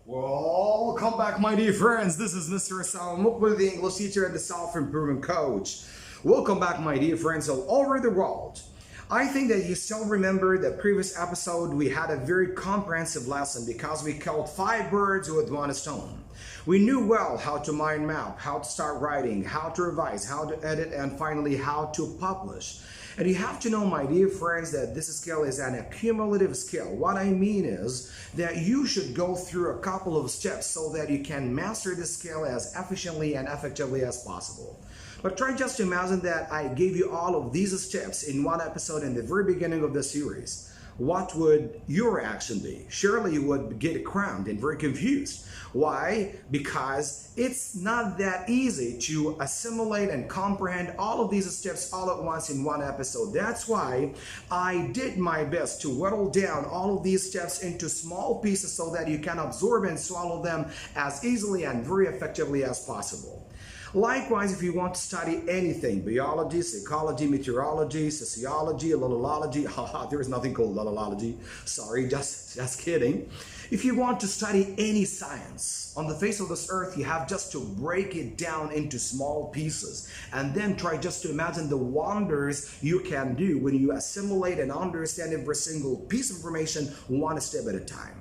Welcome back, my dear friends. This is Mr. Salamuk with the English teacher and the self-improvement coach. Welcome back, my dear friends all over the world. I think that you still remember the previous episode. We had a very comprehensive lesson because we killed 5 birds with 1 stone. We knew well how to mind map, how to start writing, how to revise, how to edit, and finally how to publish. And you have to know, my dear friends, that this skill is an accumulative skill. What I mean is that you should go through a couple of steps so that you can master this skill as efficiently and effectively as possible. But try just to imagine that I gave you all of these steps in one episode in the very beginning of the series. What would your reaction be? Surely you would get crammed and very confused. Why? Because it's not that easy to assimilate and comprehend all of these steps all at once in one episode. That's why I did my best to whittle down all of these steps into small pieces so that you can absorb and swallow them as easily and very effectively as possible. Likewise, if you want to study anything, biology, psychology, meteorology, sociology, lolology, there is nothing called lolology, sorry, just kidding. If you want to study any science on the face of this earth, you have just to break it down into small pieces and then try just to imagine the wonders you can do when you assimilate and understand every single piece of information one step at a time.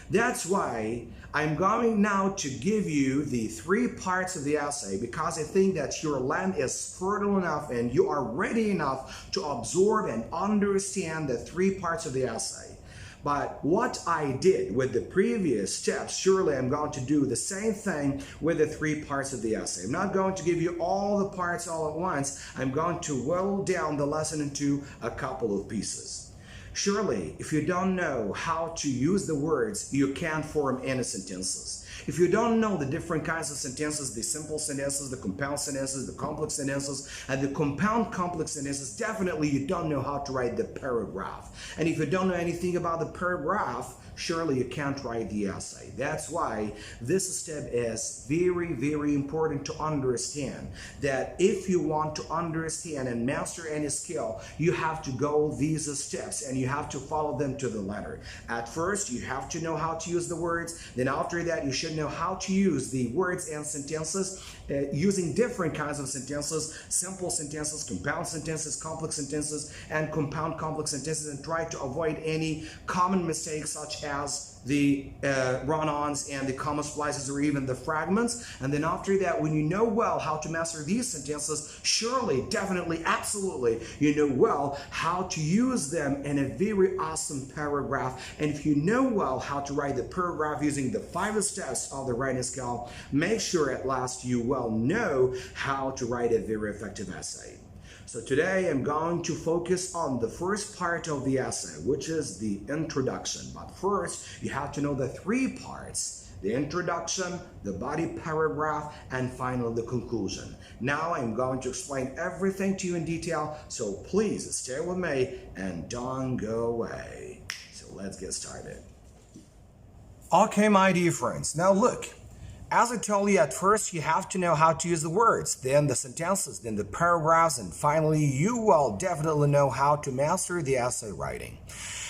That's why I'm going now to give you the 3 parts of the essay, because I think that your land is fertile enough and you are ready enough to absorb and understand the 3 parts of the essay. But what I did with the previous steps, surely I'm going to do the same thing with the 3 parts of the essay. I'm not going to give you all the parts all at once. I'm going to whittle down the lesson into a couple of pieces. Surely, if you don't know how to use the words, you can't form any sentences. If you don't know the different kinds of sentences, the simple sentences, the compound sentences, the complex sentences, and the compound complex sentences, definitely you don't know how to write the paragraph. And if you don't know anything about the paragraph, surely you can't write the essay. That's why this step is very, very important to understand. That if you want to understand and master any skill, you have to go these steps and you have to follow them to the letter. At first, you have to know how to use the words. Then after that, you should know how to use the words and sentences using different kinds of sentences, simple sentences, compound sentences, complex sentences, and compound complex sentences, and try to avoid any common mistakes such as the run-ons and the comma splices or even the fragments. And then after that, when you know well how to master these sentences, surely, definitely, absolutely, you know well how to use them in a very awesome paragraph. And if you know well how to write the paragraph using the 5 steps of the writing skill, make sure at last you well know how to write a very effective essay. So today I'm going to focus on the first part of the essay, which is the introduction. But first, you have to know the 3 parts: the introduction, the body paragraph, and finally the conclusion. Now I'm going to explain everything to you in detail, so please stay with me and don't go away. So let's get started. Okay, my dear friends, now look. As I told you, at first you have to know how to use the words, then the sentences, then the paragraphs, and finally you will definitely know how to master the essay writing.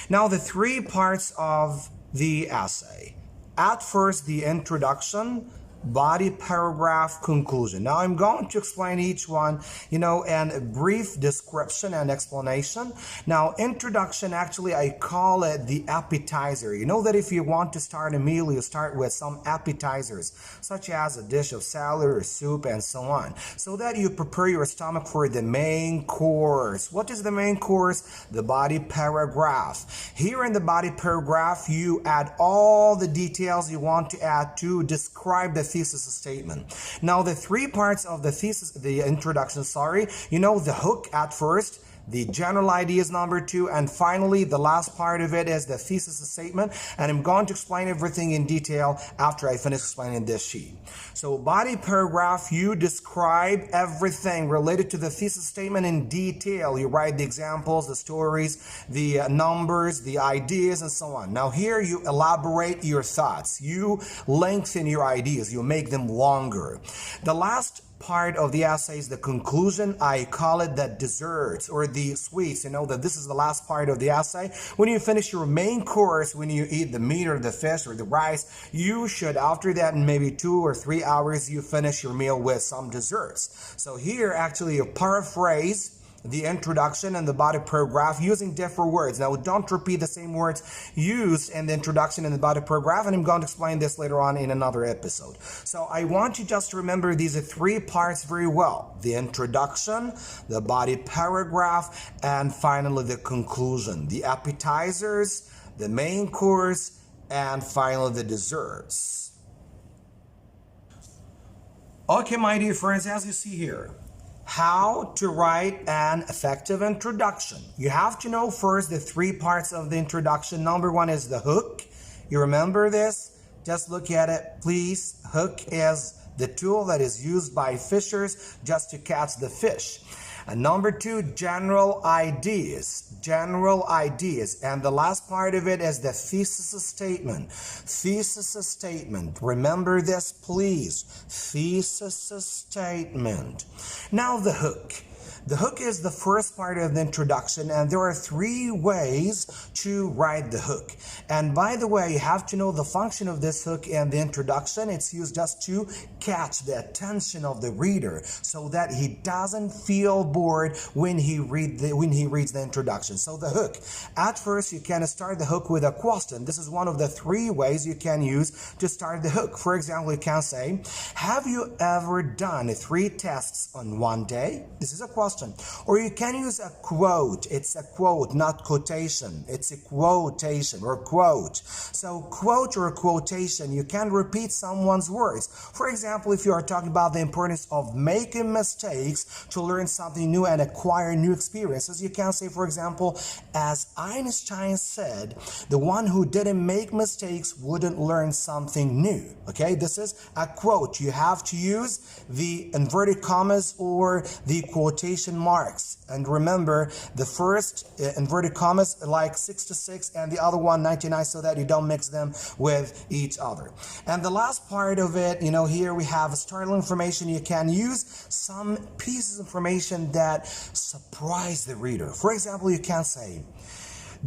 Now the 3 parts of the essay. At first, the introduction, body paragraph, conclusion. Now I'm going to explain each one, in a brief description and explanation. Now introduction, actually I call it the appetizer. You know that if you want to start a meal, you start with some appetizers, such as a dish of salad or soup and so on, so that you prepare your stomach for the main course. What is the main course? The body paragraph. Here in the body paragraph, you add all the details you want to add to describe the thesis statement. Now the 3 parts of the thesis, the introduction, the hook at first, The general idea is number 2, and finally the last part of it is the thesis statement, and I'm going to explain everything in detail after I finish explaining this sheet. So body paragraph, you describe everything related to the thesis statement in detail. You write the examples, the stories, the numbers, the ideas, and so on. Now here you elaborate your thoughts. You lengthen your ideas. You make them longer. The last part of the essay is the conclusion. I call it the desserts or the sweets. You know that this is the last part of the essay. When you finish your main course, when you eat the meat or the fish or the rice, you should, after that, in maybe 2 or 3 hours, you finish your meal with some desserts. So here actually you paraphrase the introduction and the body paragraph using different words. Now, don't repeat the same words used in the introduction and the body paragraph, and I'm going to explain this later on in another episode. So I want you just to remember these 3 parts very well: the introduction, the body paragraph, and finally the conclusion, the appetizers, the main course, and finally the desserts. Okay, my dear friends, as you see here, how to write an effective introduction. You have to know first the 3 parts of the introduction. Number 1 is the hook. You remember this? Just look at it, please. Hook is the tool that is used by fishers just to catch the fish. And number 2, general ideas. General ideas. And the last part of it is the thesis statement. Thesis statement. Remember this, please. Thesis statement. Now the hook. The hook is the first part of the introduction, and there are 3 ways to write the hook. And by the way, you have to know the function of this hook in the introduction. It's used just to catch the attention of the reader so that he doesn't feel bored when he reads the introduction. So the hook. At first, you can start the hook with a question. This is one of the 3 ways you can use to start the hook. For example, you can say, have you ever done 3 tests on one day? This is a question. Or you can use a quote. It's a quote, not quotation. It's a quotation or quote. So quote or quotation, you can repeat someone's words. For example, if you are talking about the importance of making mistakes to learn something new and acquire new experiences, you can say, for example, as Einstein said, the one who didn't make mistakes wouldn't learn something new. Okay, this is a quote. You have to use the inverted commas or the quotation marks. And remember, the first inverted commas like 66 and the other one 99 so that you don't mix them with each other. And the last part of it, here we have startling information. You can use some pieces of information that surprise the reader. For example, you can say,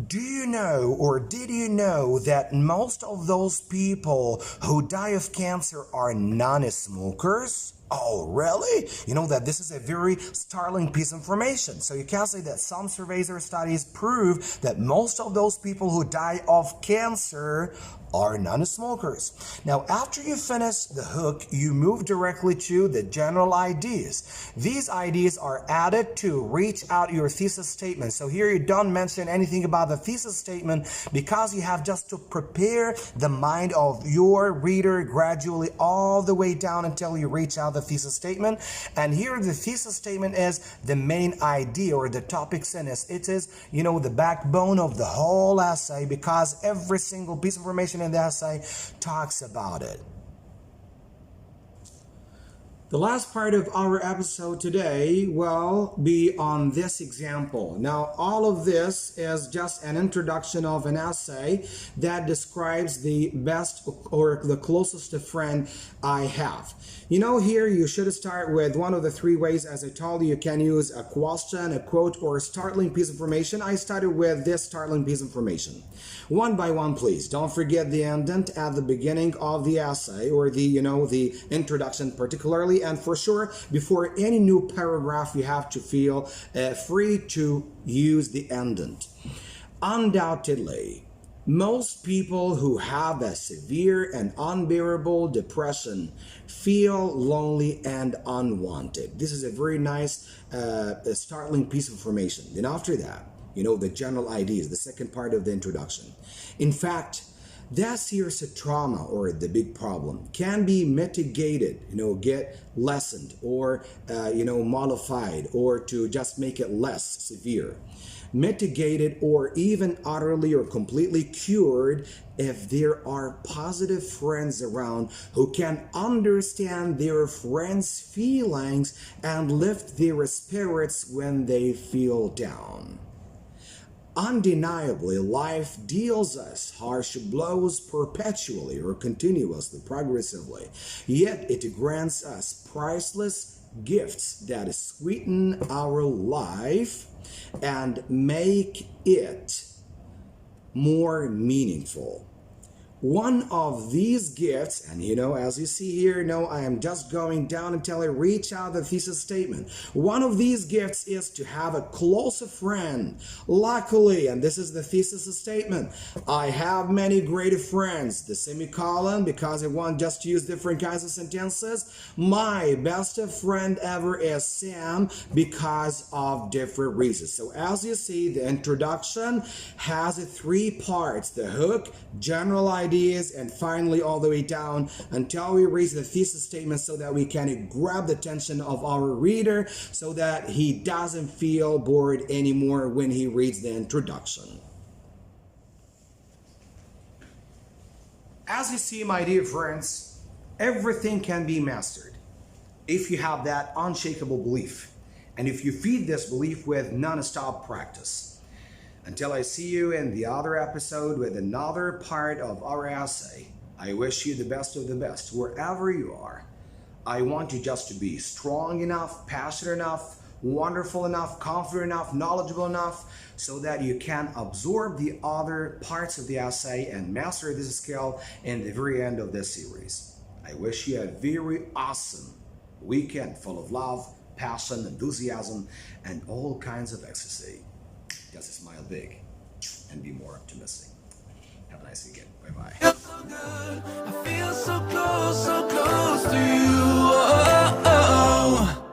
do you know or did you know that most of those people who die of cancer are non-smokers? Oh, really? You know that this is a very startling piece of information. So you can say that some surveys or studies prove that most of those people who die of cancer are non-smokers. Now, after you finish the hook, you move directly to the general ideas. These ideas are added to reach out your thesis statement. So here you don't mention anything about the thesis statement because you have just to prepare the mind of your reader gradually all the way down until you reach out the thesis statement. And here the thesis statement is the main idea or the topic sentence. It is, the backbone of the whole essay because every single piece of information in the essay talks about it. The last part of our episode today will be on this example. Now, all of this is just an introduction of an essay that describes the best or the closest friend I have. Here you should start with one of the 3 ways. As I told you, you can use a question, a quote, or a startling piece of information. I started with this startling piece of information. One by one, please. Don't forget the indent at the beginning of the essay or the introduction particularly. And for sure, before any new paragraph, you have to feel free to use the indent. Undoubtedly, most people who have a severe and unbearable depression feel lonely and unwanted. This is a very nice, startling piece of information. Then after that, the general ideas, the second part of the introduction. In fact, That serious trauma or the big problem can be mitigated, get lessened or, modified, or to just make it less severe. Mitigated or even utterly or completely cured if there are positive friends around who can understand their friends' feelings and lift their spirits when they feel down. Undeniably, life deals us harsh blows perpetually or continuously, progressively, yet it grants us priceless gifts that sweeten our life and make it more meaningful. One of these gifts, and as you see here, I am just going down until I reach out the thesis statement. One of these gifts is to have a close friend. Luckily, and this is the thesis statement, I have many great friends. The semicolon, because I want just to use different kinds of sentences. My best friend ever is Sam because of different reasons. So as you see, the introduction has 3 parts: the hook, general ideas, and finally all the way down until we reach the thesis statement, so that we can grab the attention of our reader so that he doesn't feel bored anymore when he reads the introduction. As you see, my dear friends, everything can be mastered if you have that unshakable belief, and if you feed this belief with non-stop practice. Until I see you in the other episode with another part of our essay, I wish you the best of the best wherever you are. I want you just to be strong enough, passionate enough, wonderful enough, confident enough, knowledgeable enough, so that you can absorb the other parts of the essay and master this skill in the very end of this series. I wish you a very awesome weekend full of love, passion, enthusiasm, and all kinds of ecstasy. Just smile big and be more optimistic. Have a nice weekend. Bye-bye. I feel so close to you. Oh, oh, oh.